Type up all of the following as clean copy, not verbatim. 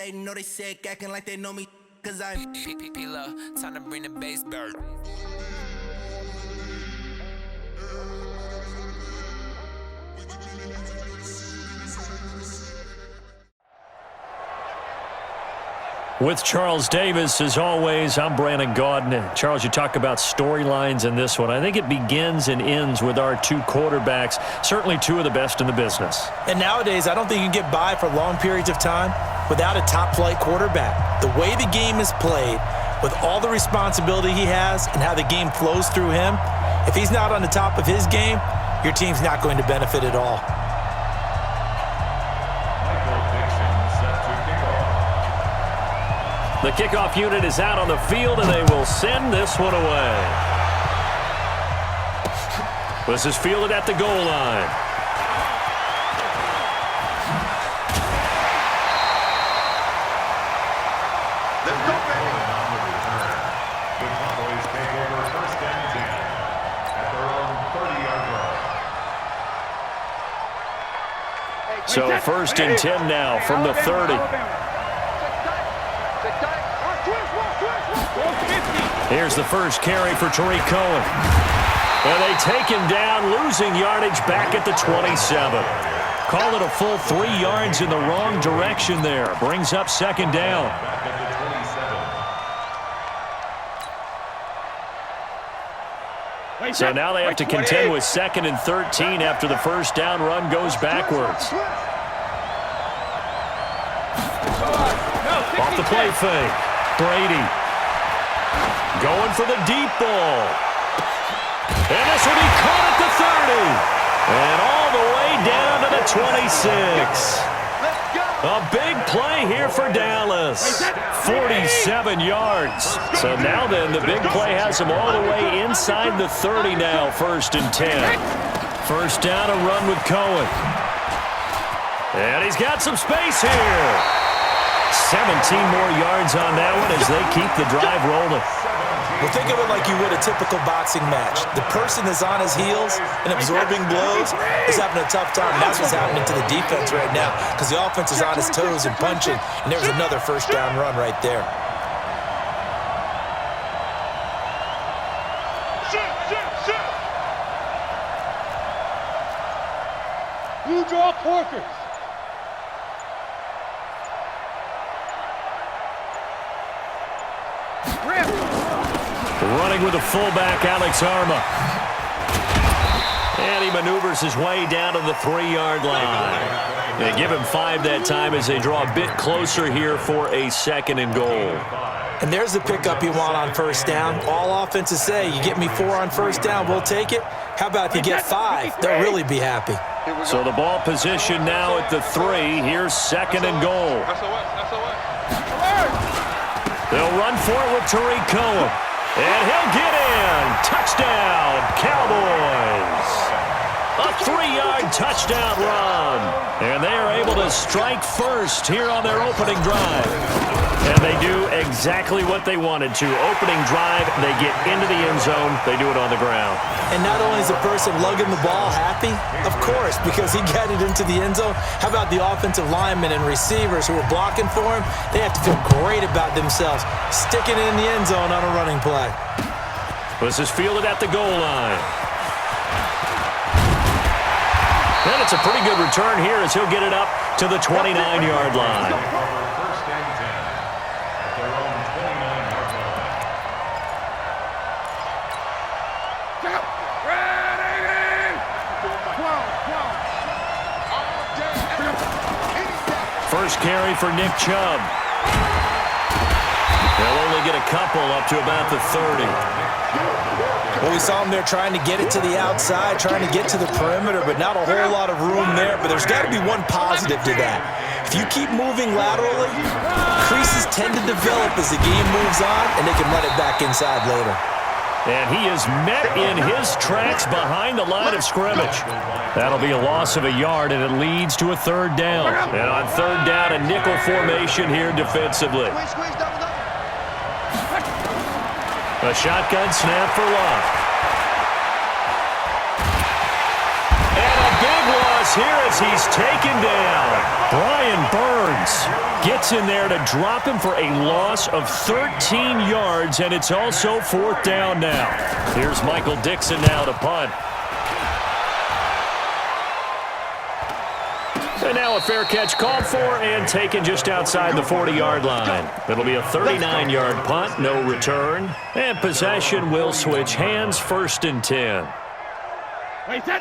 say no, they sick, acting like they know me, cause I'm P-P-P-Lo, time to bring the bass bird. With Charles Davis, as always, I'm Brandon Gaudin. Charles, you talk about storylines in this one. I think it begins and ends with our two quarterbacks, certainly two of the best in the business. And nowadays, I don't think you can get by for long periods of time without a top-flight quarterback. The way the game is played, with all the responsibility he has and how the game flows through him, if he's not on the top of his game, your team's not going to benefit at all. The kickoff unit is out on the field, and they will send this one away. This is fielded at the goal line. Let's go, baby. The Cowboys take over first and 10 at their own 30-yard line. So first and 10 now from the 30. Here's the first carry for Tariq Cohen. And they take him down, losing yardage back at the 27. Call it a full 3 yards in the wrong direction there. Brings up second down. So now they have to contend with second and 13 after the first down run goes backwards. Off the play fake. Brady. Going for the deep ball. And this will be caught at the 30. And all the way down to the 26. A big play here for Dallas. 47 yards. So now then, the big play has them all the way inside the 30 now, first and 10. First down, a run with Cohen. And he's got some space here. 17 more yards on that one as they keep the drive rolling. Well, think of it like you would a typical boxing match. The person that's on his heels and absorbing blows is having a tough time. That's what's happening to the defense right now because the offense is on his toes and punching, and there's another first down run right there. You draw corkers. Running with the fullback, Alex Arma. And he maneuvers his way down to the 3-yard line. They give him 5 that time as they draw a bit closer here for a second and goal. And there's the pickup you want on first down. All offenses say, you get me 4 on first down, we'll take it. How about if you get 5? They'll really be happy. So the ball position now at the 3. Here's second and goal. They'll run for it with Tariq Cohen. And he'll get in. Touchdown, Cowboys. A 3-yard touchdown run. And they are able to strike first here on their opening drive. And they do exactly what they wanted to. Opening drive, they get into the end zone. They do it on the ground. And not only is the person lugging the ball happy, of course, because he got it into the end zone. How about the offensive linemen and receivers who are blocking for him? They have to feel great about themselves, sticking it in the end zone on a running play. This is fielded at the goal line. And it's a pretty good return here as he'll get it up to the 29-yard line. First carry for Nick Chubb. They'll only get a couple up to about the 30. Well, we saw him there trying to get it to the outside, trying to get to the perimeter, but not a whole lot of room there. But there's got to be one positive to that. If you keep moving laterally, creases tend to develop as the game moves on, and they can run it back inside later. And he is met in his tracks behind the line of scrimmage. That'll be a loss of a yard, and it leads to a third down. And on third down, a nickel formation here defensively. A shotgun snap for Luck. And a big loss here as he's taken down. Brian Burns Gets in there to drop him for a loss of 13 yards, and it's also 4th down now. Here's Michael Dixon now to punt. And now a fair catch called for and taken just outside the 40-yard line. It'll be a 39-yard punt, no return. And possession will switch hands, 1st and 10.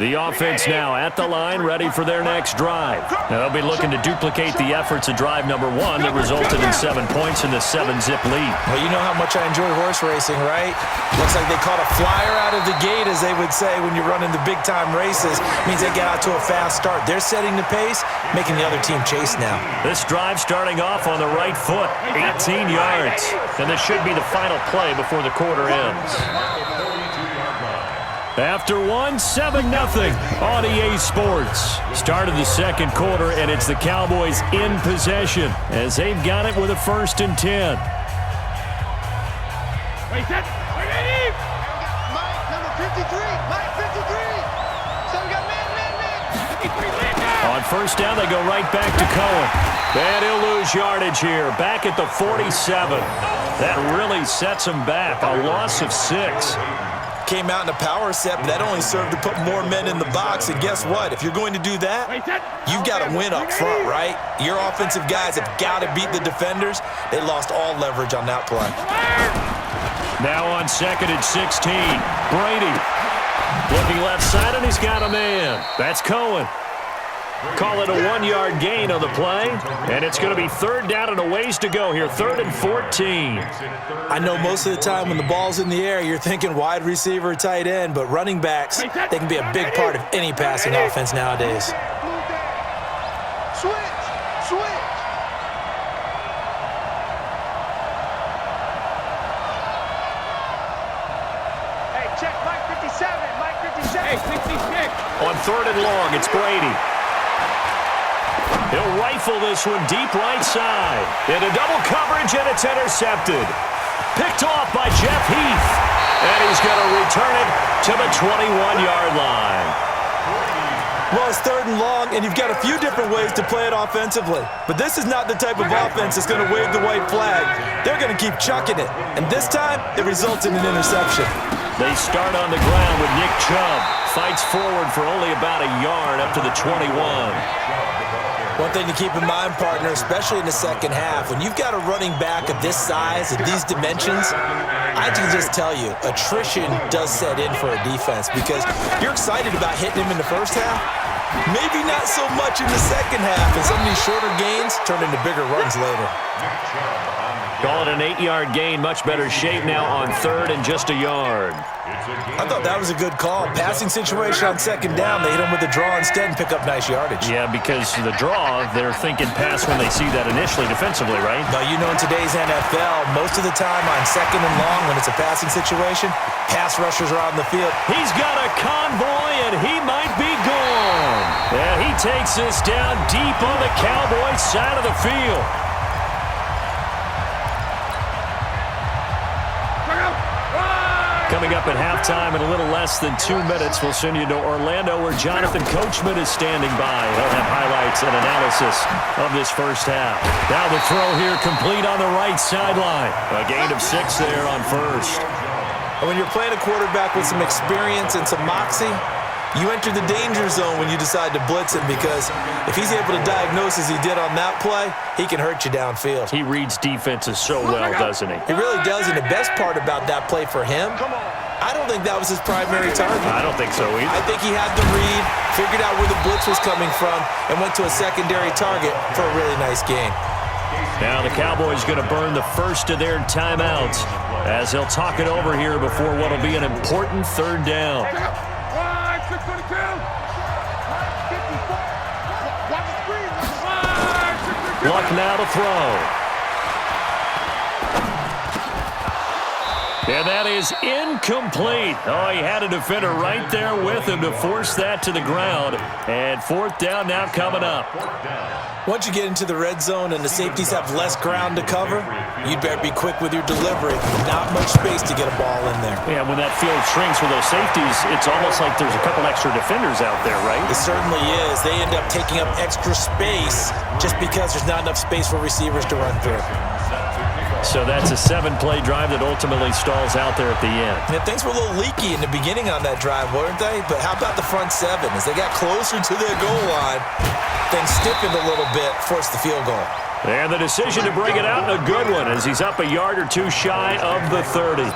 The offense now at the line, ready for their next drive. Now they'll be looking to duplicate the efforts of drive number 1 that resulted in 7 points in the 7-zip lead. Well, you know how much I enjoy horse racing, right? Looks like they caught a flyer out of the gate, as they would say when you're running the big-time races. Means they get out to a fast start. They're setting the pace, making the other team chase now. This drive starting off on the right foot, 18 yards. And this should be the final play before the quarter ends. After 1, 7-0 on EA Sports. Start of the second quarter, and it's the Cowboys in possession as they've got it with a 1st and 10. Wait, set. Ready? Mike, number 53. Mike, 53. So we got man. On 1st down, they go right back to Cohen. And he'll lose yardage here, back at the 47. That really sets him back, a loss of 6. Came out in a power set, but that only served to put more men in the box. And guess what? If you're going to do that, you've got to win up front, right? Your offensive guys have got to beat the defenders. They lost all leverage on that play. Now on 2nd and 16, Brady looking left side, and he's got a man. That's Cohen. Call it a 1-yard gain on the play, and it's going to be 3rd down and a ways to go here, 3rd and 14. I know most of the time when the ball's in the air, you're thinking wide receiver, tight end, but running backs, they can be a big part of any passing offense nowadays. Switch. Hey, check Mike 57. Mike 57. Hey, 66. On 3rd and long, it's Brady. He'll rifle this one deep right side. Into double coverage, and it's intercepted. Picked off by Jeff Heath. And he's going to return it to the 21-yard line. Well, it's 3rd and long, and you've got a few different ways to play it offensively. But this is not the type of offense that's going to wave the white flag. They're going to keep chucking it. And this time, it results in an interception. They start on the ground with Nick Chubb. Fights forward for only about a yard up to the 21. One thing to keep in mind, partner, especially in the second half, when you've got a running back of this size and these dimensions, I can just tell you, attrition does set in for a defense because you're excited about hitting him in the first half, maybe not so much in the second half, and some of these shorter gains turn into bigger runs later. Call it an 8-yard gain, much better shape now on 3rd and just a yard. I thought that was a good call. Passing situation on 2nd down, they hit him with a draw instead and pick up nice yardage. Yeah, because the draw, they're thinking pass when they see that initially defensively, right? But you know, in today's NFL, most of the time on 2nd and long, when it's a passing situation, pass rushers are on the field. He's got a convoy, and he might be gone. Yeah, he takes this down deep on the Cowboys' side of the field. Coming up at halftime in a little less than 2 minutes, we'll send you to Orlando where Jonathan Coachman is standing by. He'll have highlights and analysis of this first half. Now the throw here complete on the right sideline. A gain of 6 there on 1st. And when you're playing a quarterback with some experience and some moxie, you enter the danger zone when you decide to blitz him because if he's able to diagnose as he did on that play, he can hurt you downfield. He reads defenses so well, doesn't he? He really does, and the best part about that play for him, I don't think that was his primary target. I don't think so either. I think he had the read, figured out where the blitz was coming from, and went to a secondary target for a really nice gain. Now the Cowboys going to burn the first of their timeouts as they'll talk it over here before what will be an important 3rd down. Luck now to throw. And that is incomplete. Oh, he had a defender right there with him to force that to the ground. And fourth down now coming up. Once you get into the red zone and the safeties have less ground to cover, you'd better be quick with your delivery. Not much space to get a ball in there. Yeah, when that field shrinks with those safeties, it's almost like there's a couple extra defenders out there, right? It certainly is. They end up taking up extra space just because there's not enough space for receivers to run through. So that's a 7-play drive that ultimately stalls out there at the end. Yeah, things were a little leaky in the beginning on that drive, weren't they? But how about the front seven? As they got closer to their goal line, things stiffened a little bit, forced the field goal. And the decision to bring it out, a good one, as he's up a yard or two shy of the 30.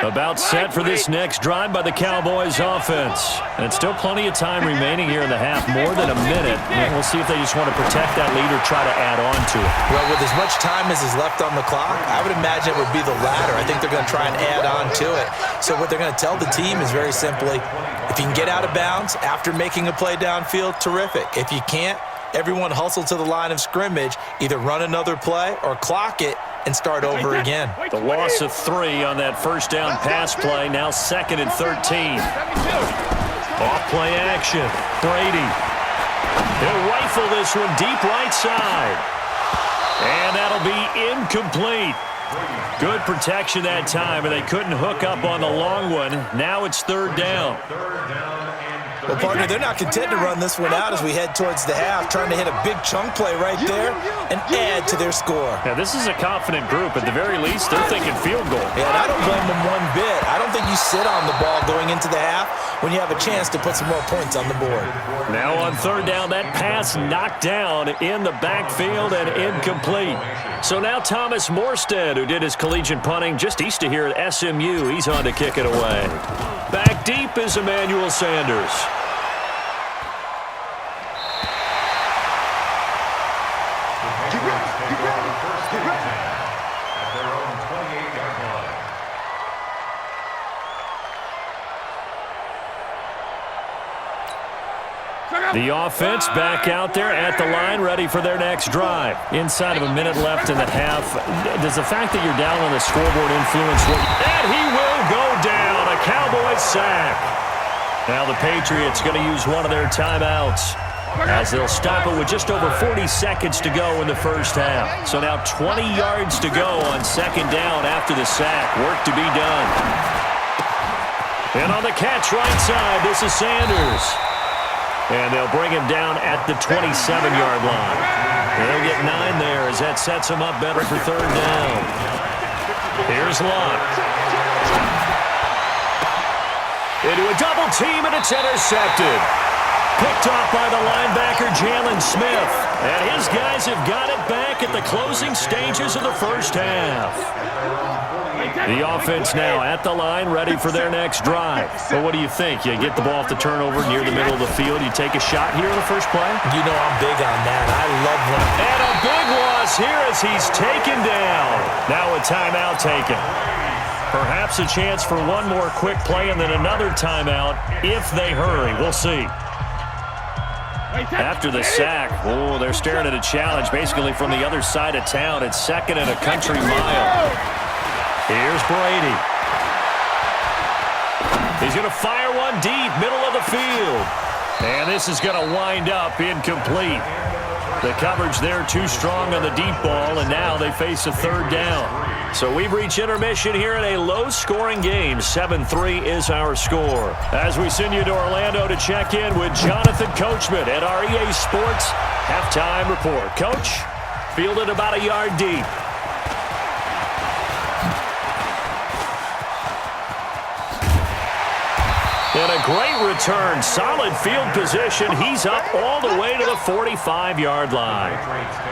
About set for this next drive by the Cowboys offense. And still plenty of time remaining here in the half, more than a minute. And we'll see if they just want to protect that lead or try to add on to it. Well, with as much time as is left on the clock, I would imagine it would be the latter. I think they're going to try and add on to it. So what they're going to tell the team is very simply, if you can get out of bounds after making a play downfield, terrific. If you can't, everyone hustle to the line of scrimmage, either run another play or clock it and start over again. The loss of 3 on that first down pass play, now 2nd and 13. Off play action, Brady. He'll rifle this one deep right side. And that'll be incomplete. Good protection that time, and they couldn't hook up on the long one. Now it's 3rd down. Well, partner, they're not content to run this one out as we head towards the half, trying to hit a big chunk play right there and add to their score. Now, this is a confident group. At the very least, they're thinking field goal. Yeah, and I don't blame them one bit. I don't think you sit on the ball going into the half when you have a chance to put some more points on the board. Now on 3rd down, that pass knocked down in the backfield and incomplete. So now Thomas Morstead, who did his collegiate punting just east of here at SMU, he's on to kick it away. Back deep is Emmanuel Sanders. The offense back out there at the line, ready for their next drive. Inside of a minute left in the half, does the fact that you're down on the scoreboard influence what? And he will go down, a Cowboys sack. Now the Patriots going to use one of their timeouts as they'll stop it with just over 40 seconds to go in the first half. So now 20 yards to go on 2nd down after the sack. Work to be done. And on the catch right side, this is Sanders. And they'll bring him down at the 27-yard line. They'll get 9 there as that sets him up better for 3rd down. Here's Locke. Into a double team, and it's intercepted. Picked off by the linebacker, Jalen Smith. And his guys have got it back at the closing stages of the first half. The offense now at the line, ready for their next drive. But what do you think? You get the ball off the turnover near the middle of the field. You take a shot here in the first play? You know I'm big on that. I love when... And a big loss here as he's taken down. Now a timeout taken. Perhaps a chance for one more quick play and then another timeout if they hurry. We'll see. After the sack, oh, they're staring at a challenge basically from the other side of town. It's 2nd and a country mile. Here's Brady. He's going to fire one deep, middle of the field. And this is going to wind up incomplete. The coverage there too strong on the deep ball, and now they face a 3rd down. So we've reached intermission here in a low-scoring game. 7-3 is our score. As we send you to Orlando to check in with Jonathan Coachman at our EA Sports Halftime Report. Coach, fielded about a yard deep. And a great return. Solid field position. He's up all the way to the 45-yard line.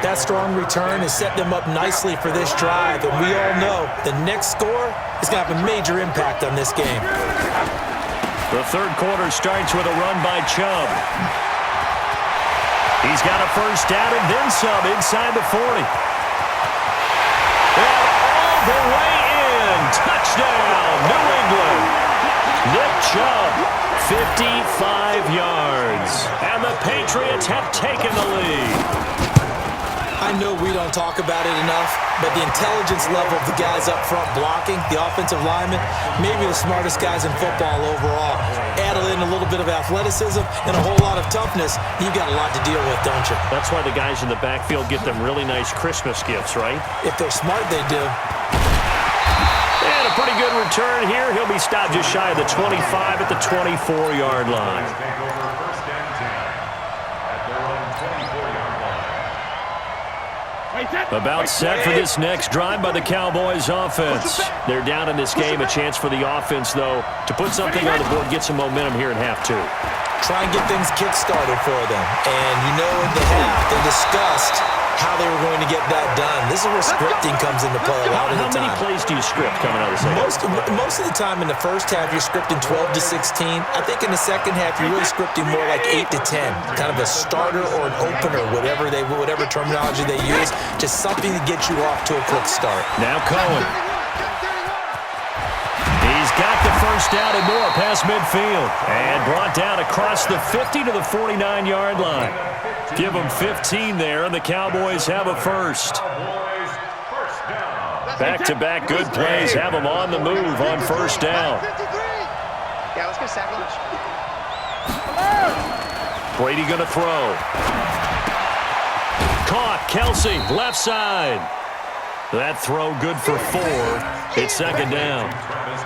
That strong return has set them up nicely for this drive. And we all know the next score is going to have a major impact on this game. The 3rd quarter starts with a run by Chubb. He's got a first down and then some inside the 40. And all the way in. Touchdown, New England. Nick Chubb 55 yards. And the Patriots have taken the lead. I know we don't talk about it enough, but the intelligence level of the guys up front blocking, the offensive linemen, maybe the smartest guys in football overall. Add in a little bit of athleticism and a whole lot of toughness, you've got a lot to deal with, don't you? That's why the guys in the backfield get them really nice Christmas gifts, right? If they're smart, they do. And a pretty good return here. He'll be stopped just shy of the 25 at the 24-yard line. About set for this next drive by the Cowboys offense. They're down in this game. A chance for the offense, though, to put something on the board, get some momentum here in half two. Try and get things kick-started for them. And you know in the half, they discussed how they were going to get that done. This is where scripting comes into play a lot of the time. How many plays do you script coming out of the second? Most of the time in the first half, you're scripting 12 to 16. I think in the second half, you're really scripting more like 8 to 10. Kind of a starter or an opener, whatever terminology they use. Just something to get you off to a quick start. Now Cohen. He's got the first down and more past midfield. And brought down across the 50 to the 49-yard line. Give them 15 there, and the Cowboys have a first. Back-to-back good plays have them on the move on first down. Yeah, let's go sack lunch. Brady going to throw. Caught, Kelsey, left side. That throw good for 4. It's second down.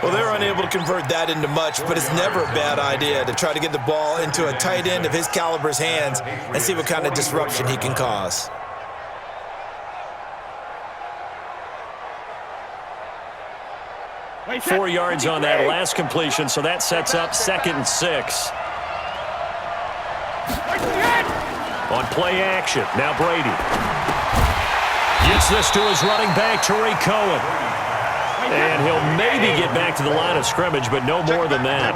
Well, they're unable to convert that into much, but it's never a bad idea to try to get the ball into a tight end of his caliber's hands and see what kind of disruption he can cause. Wait, 4 yards on that last completion, so that sets up 2nd and 6. On play action, now Brady. Gets this to his running back, Tariq Cohen. And he'll maybe get back to the line of scrimmage, but no more than that.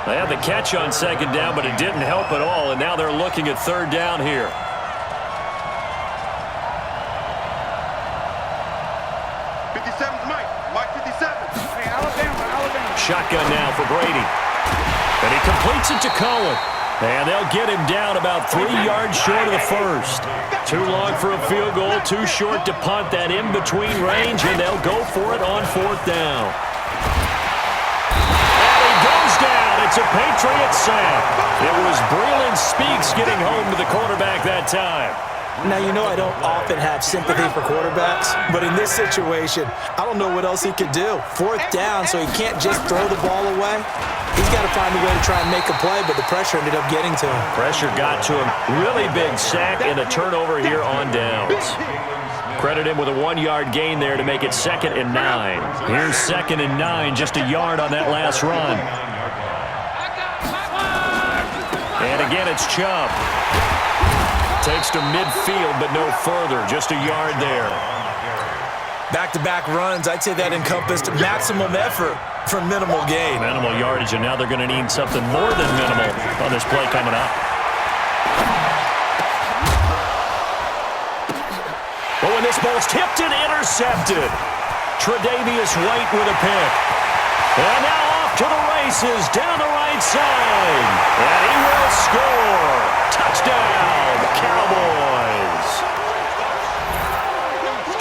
They had the catch on second down, but it didn't help at all, and now they're looking at third down here. Mike 57. Hey, Alabama. Shotgun now for Brady. And he completes it to Cohen. And they'll get him down about 3 yards short of the first. Too long for a field goal, too short to punt that in-between range, and they'll go for it on 4th down. And he goes down. It's a Patriot sack. It was Breland Speaks getting home to the quarterback that time. Now, you know I don't often have sympathy for quarterbacks, but in this situation, I don't know what else he could do. 4th down, so he can't just throw the ball away. He's got to find a way to try and make a play, but the pressure ended up getting to him. Pressure got to him. Really big sack and a turnover here on downs. Credit him with a 1-yard gain there to make it 2nd and 9. Here's 2nd and 9, just a yard on that last run. And again, it's Chubb. Takes to midfield, but no further. Just a yard there. Back-to-back runs, I'd say that encompassed maximum effort for minimal gain. Minimal yardage, and now they're going to need something more than minimal on this play coming up. Oh, and this ball's tipped and intercepted. Tre'Davious White with a pick. And now off to the races down the right side. And he will score. Touchdown, Cowboys.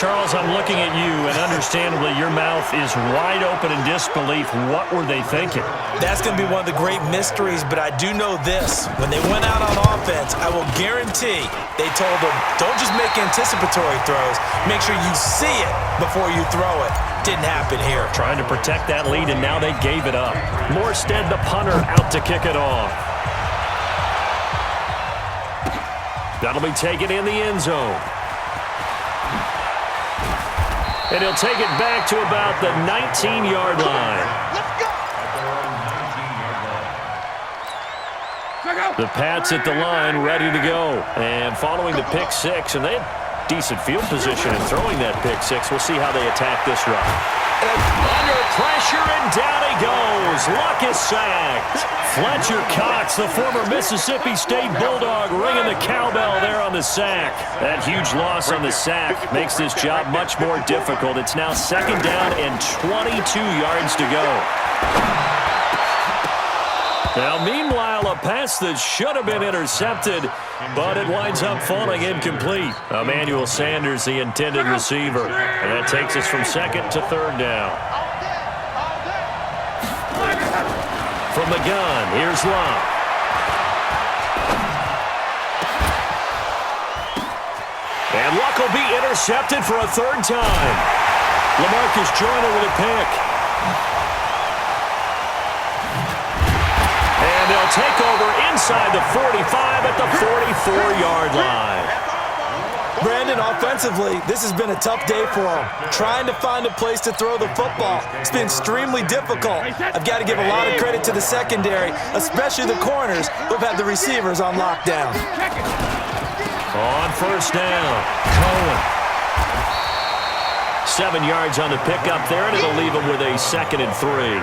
Charles, I'm looking at you, and understandably, your mouth is wide open in disbelief. What were they thinking? That's going to be one of the great mysteries, but I do know this. When they went out on offense, I will guarantee they told them, don't just make anticipatory throws. Make sure you see it before you throw it. Didn't happen here. Trying to protect that lead, and now they gave it up. Morstead, the punter, out to kick it off. That'll be taken in the end zone. And he'll take it back to about the 19-yard line. The Pats at the line, ready to go. And following the pick six, and they had decent field position in throwing that pick six. We'll see how they attack this run. Under pressure, and down he goes. Luck is sacked. Fletcher Cox, the former Mississippi State Bulldog, ringing the cowbell there on the sack. That huge loss on the sack makes this job much more difficult. It's now 2nd down and 22 yards to go. Now, meanwhile, a pass that should have been intercepted, but it winds up falling incomplete. Emmanuel Sanders, the intended receiver. And that takes us from second to third down. From the gun, here's Love. And Luck will be intercepted for a third time. LaMarcus Joyner with a pick. And they'll take over inside the 45 at the 44-yard line. Brandon, offensively, this has been a tough day for him. Trying to find a place to throw the football. It's been extremely difficult. I've got to give a lot of credit to the secondary, especially the corners who have had the receivers on lockdown. On first down, Cohen. 7 yards on the pickup there, and it'll leave him with a 2nd and 3.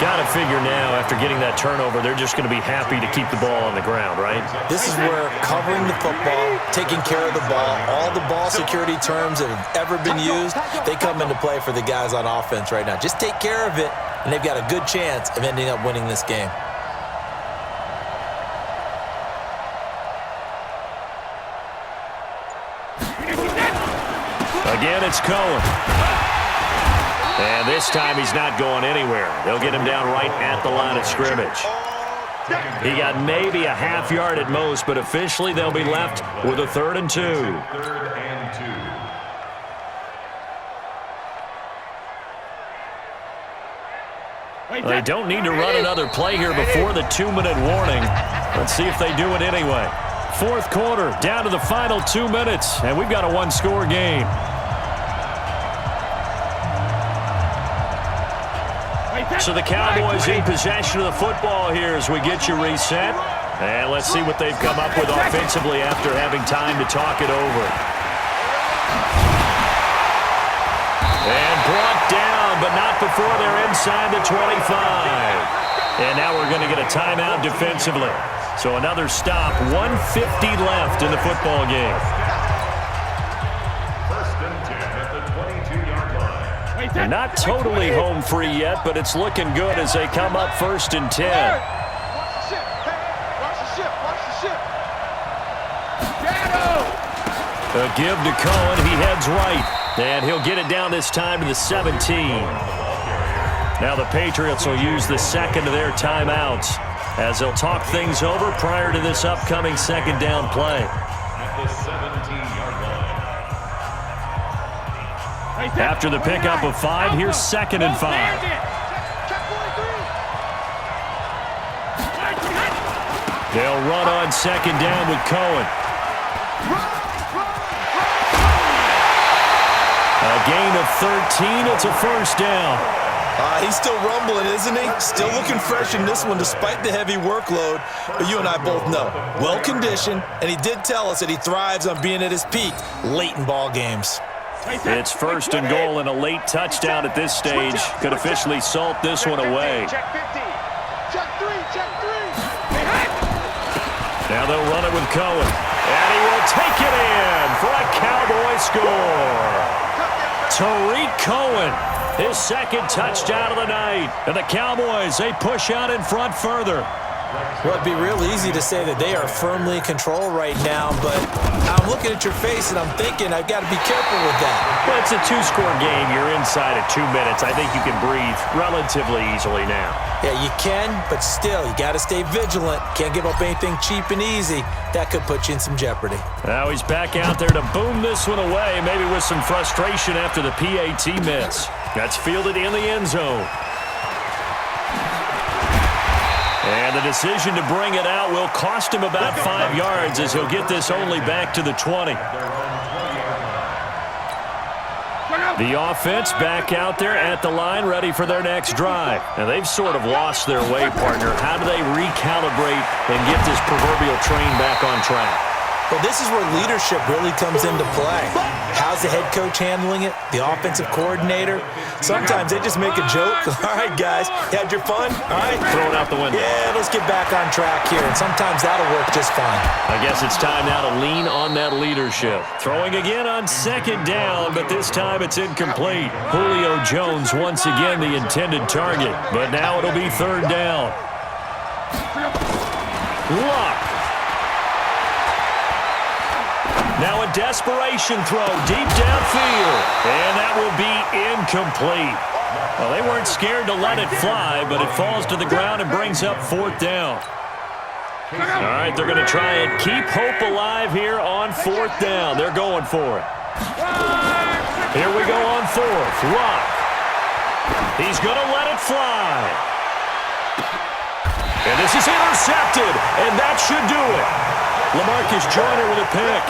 Got to figure now, after getting that turnover, they're just going to be happy to keep the ball on the ground, right? This is where covering the football, taking care of the ball, all the ball security terms that have ever been used, they come into play for the guys on offense right now. Just take care of it, and they've got a good chance of ending up winning this game. Again, it's Cohen. And this time he's not going anywhere. They'll get him down right at the line of scrimmage. He got maybe a half yard at most, but officially they'll be left with a 3rd and 2. They don't need to run another play here before the 2-minute warning. Let's see if they do it anyway. 4th quarter, down to the final 2 minutes, and we've got a 1-score game. So the Cowboys in possession of the football here as we get you reset. And let's see what they've come up with offensively after having time to talk it over. And brought down, but not before they're inside the 25. And now we're going to get a timeout defensively. So another stop, 1:50 left in the football game. They're not totally home free yet, but it's looking good as they come up 1st and 10. A give to Cohen. He heads right, and he'll get it down this time to the 17. Now the Patriots will use the 2nd of their timeouts as they'll talk things over prior to this upcoming 2nd down play. After the pickup of 5, here's 2nd and 5. They'll run on 2nd down with Cohen. A gain of 13. It's a 1st down. He's still rumbling, isn't he? Still looking fresh in this one despite the heavy workload. But you and I both know, well-conditioned, and he did tell us that he thrives on being at his peak late in ball games. It's 1st and goal, and a late touchdown at this stage could officially salt this one away. Check 50. Check 3. Check 3. Now they'll run it with Cohen. And he will take it in for a Cowboy score. Tariq Cohen, his 2nd touchdown of the night. And the Cowboys, they push out in front further. Well, it'd be real easy to say that they are firmly in control right now, but I'm looking at your face and I'm thinking I've got to be careful with that. Well, it's a 2-score game. You're inside at 2 minutes. I think you can breathe relatively easily now. Yeah, you can, but still, you got to stay vigilant. Can't give up anything cheap and easy. That could put you in some jeopardy. Now he's back out there to boom this one away, maybe with some frustration after the PAT miss. That's fielded in the end zone. And the decision to bring it out will cost him about 5 yards as he'll get this only back to the 20. The offense back out there at the line, ready for their next drive. Now, they've sort of lost their way, partner. How do they recalibrate and get this proverbial train back on track? Well, this is where leadership really comes into play. How's the head coach handling it? The offensive coordinator? Sometimes they just make a joke. All right, guys, you had your fun? All right. Throw it out the window. Yeah, let's get back on track here, and sometimes that'll work just fine. I guess it's time now to lean on that leadership. Throwing again on 2nd down, but this time it's incomplete. Julio Jones once again the intended target, but now it'll be 3rd down. Luck. Now a desperation throw deep downfield. And that will be incomplete. Well, they weren't scared to let it fly, but it falls to the ground and brings up 4th down. All right, they're going to try and keep hope alive here on 4th down. They're going for it. Here we go on 4th. Luck. He's going to let it fly. And this is intercepted, and that should do it. LaMarcus Joyner with a pick.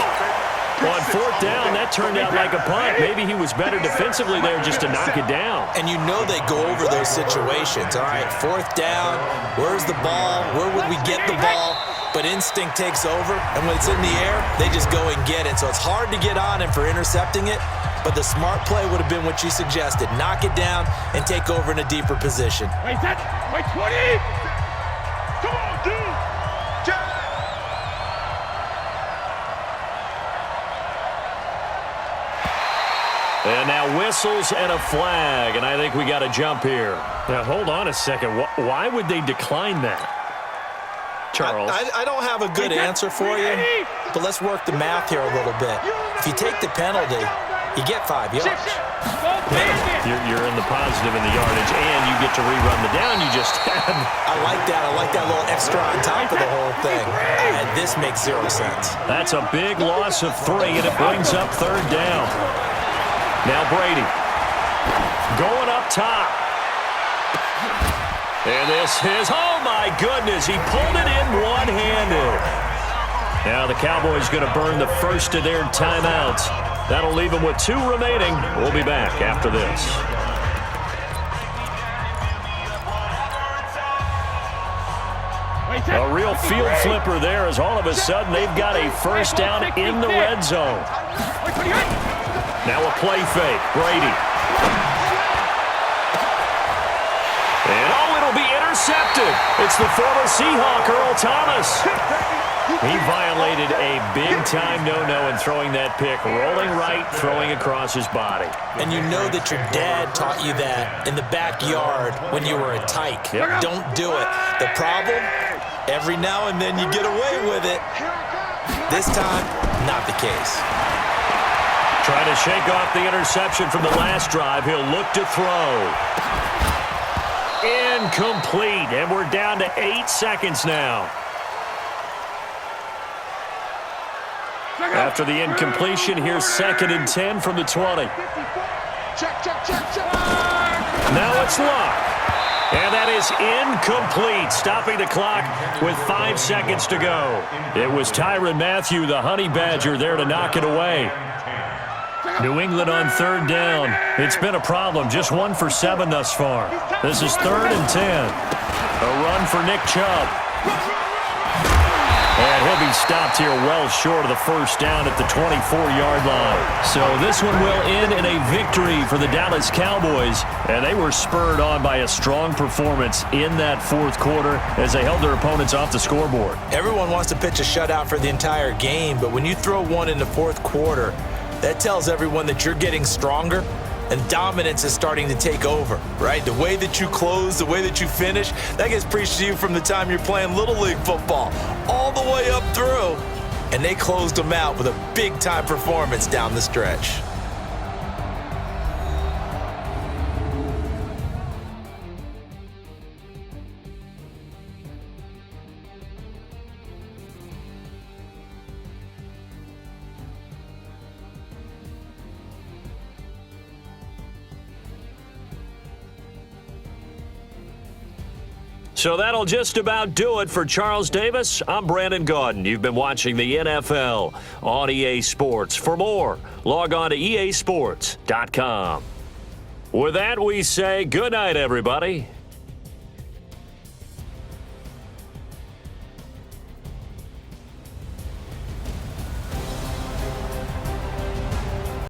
On 4th down, that turned out like a punt. Maybe he was better defensively there just to knock it down. And you know they go over those situations. All right, 4th down, where's the ball? Where would we get the ball? But instinct takes over, and when it's in the air, they just go and get it. So it's hard to get on him for intercepting it, but the smart play would have been what you suggested. Knock it down and take over in a deeper position. Wait, 20! Come on, dude! And now whistles and a flag, and I think we got to jump here. Now, hold on a second. Why would they decline that? Charles? I don't have a good answer for you, but let's work the math here a little bit. If you take the penalty, you get 5 yards. You're in the positive in the yardage, and you get to rerun the down you just had. I like that. I like that little extra on top of the whole thing. And this makes 0 sense. That's a big loss of 3, and it brings up 3rd down. Now Brady going up top. And this is, oh my goodness, he pulled it in one-handed. Now the Cowboys going to burn the first of their timeouts. That'll leave them with 2 remaining. We'll be back after this. A real field flipper there as all of a sudden they've got a first down in the red zone. Now a play fake. Brady. And it'll be intercepted. It's the former Seahawk, Earl Thomas. He violated a big-time no-no in throwing that pick. Rolling right, throwing across his body. And you know that your dad taught you that in the backyard when you were a tyke. Yep. Don't do it. The problem, every now and then you get away with it. This time, not the case. Trying to shake off the interception from the last drive. He'll look to throw. Incomplete, and we're down to 8 seconds now. After the incompletion, here's 2nd and 10 from the 20. Now it's Luck. And that is incomplete, stopping the clock with 5 seconds to go. It was Tyrann Mathieu, the Honey Badger, there to knock it away. New England on 3rd down. It's been a problem, just 1 for 7 thus far. This is 3rd and 10. A run for Nick Chubb. And he'll be stopped here well short of the first down at the 24-yard line. So this one will end in a victory for the Dallas Cowboys. And they were spurred on by a strong performance in that 4th quarter as they held their opponents off the scoreboard. Everyone wants to pitch a shutout for the entire game, but when you throw one in the 4th quarter, that tells everyone that you're getting stronger and dominance is starting to take over, right? The way that you close, the way that you finish, that gets preached to you from the time you're playing Little League football all the way up through. And they closed them out with a big-time performance down the stretch. So that'll just about do it for Charles Davis. I'm Brandon Gaudin. You've been watching the NFL on EA Sports. For more, log on to easports.com. With that, we say good night, everybody.